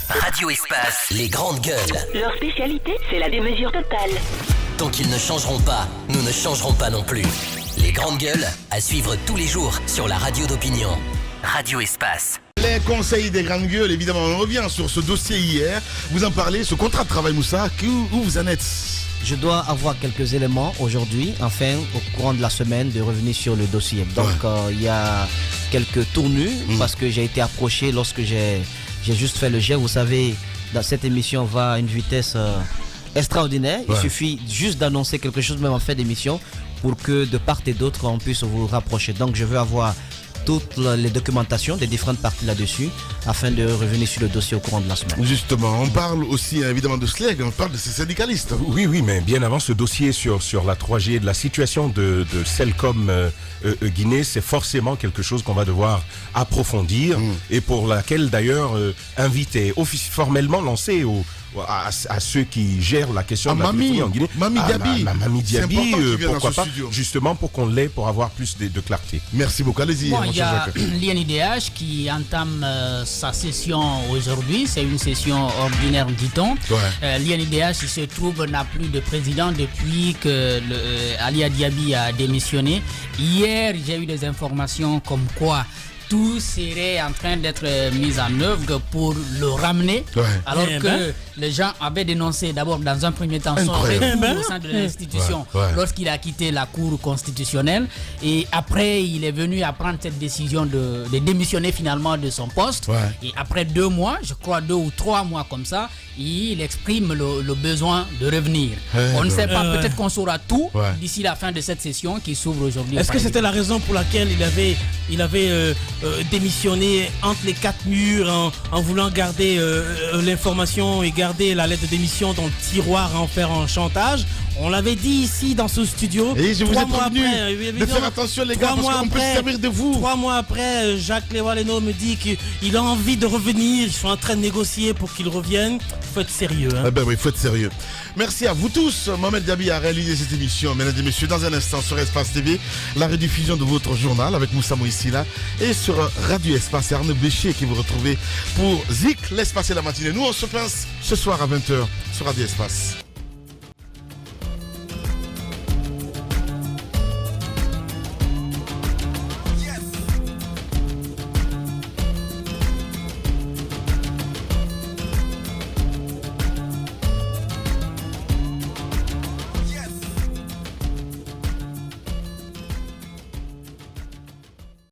Radio Espace, les grandes gueules. Leur spécialité, c'est la démesure totale. Tant qu'ils ne changeront pas, nous ne changerons pas non plus. Les grandes gueules, à suivre tous les jours sur la radio d'opinion. Radio Espace. Les conseils des grandes gueules, évidemment, on revient sur ce dossier hier. Vous en parlez, ce contrat de travail, Moussa, où vous en êtes? Je dois avoir quelques éléments aujourd'hui, afin, au courant de la semaine, de revenir sur le dossier. Donc, il y a quelques tournures, parce que j'ai été approché lorsque j'ai juste fait le jet. Vous savez, dans cette émission, va à une vitesse extraordinaire. Il suffit juste d'annoncer quelque chose, même en fin d'émission, pour que de part et d'autre, on puisse vous rapprocher. Donc, je veux avoir toutes les documentations des différentes parties là-dessus afin de revenir sur le dossier au courant de la semaine. Justement, on parle aussi évidemment de SLEG, on parle de ces syndicalistes. Oui, mais bien avant ce dossier sur la 3G, de la situation de Celcom Guinée, c'est forcément quelque chose qu'on va devoir approfondir et pour laquelle d'ailleurs inviter formellement lancé à ceux qui gèrent la question de la téléphonie en Guinée. Mamie Diaby, pourquoi pas, justement pour qu'on l'ait, pour avoir plus de clarté. Merci beaucoup, allez-y. Bon, il y a l'INIDH qui entame sa session aujourd'hui, c'est une session ordinaire, dit-on. L'INIDH, il se trouve, n'a plus de président depuis que Ali Diaby a démissionné. Hier, j'ai eu des informations comme quoi tout serait en train d'être mis en œuvre pour le ramener, alors que les gens avaient dénoncé d'abord dans un premier temps son retour au sein de l'institution lorsqu'il a quitté la Cour constitutionnelle, et après il est venu à prendre cette décision de démissionner finalement de son poste, et après 2 mois, je crois 2 ou 3 mois comme ça, il exprime le besoin de revenir. On ne sait pas, peut-être qu'on saura tout d'ici la fin de cette session qui s'ouvre aujourd'hui. Est-ce que c'était la raison pour laquelle il avait démissionné entre les 4 murs en voulant garder l'information et garder la lettre de démission dans le tiroir, en faire un chantage? On l'avait dit ici dans ce studio. Et je vous ai prévenu de faire attention les gars, parce qu'on peut se servir de vous. 3 mois après, Jacques Lévaleno me dit qu'il a envie de revenir. Ils sont en train de négocier pour qu'il revienne. Il faut être sérieux. Oui, il faut être sérieux. Merci à vous tous. Mohamed Diaby a réalisé cette émission. Mesdames et messieurs, dans un instant sur Espace TV, la rediffusion de votre journal avec Moussa Moïsila. Et sur Radio Espace, c'est Arnaud Béchier qui vous retrouvez pour Zik, l'espace et la matinée. Nous, on se pince ce soir à 20h sur Radio Espace.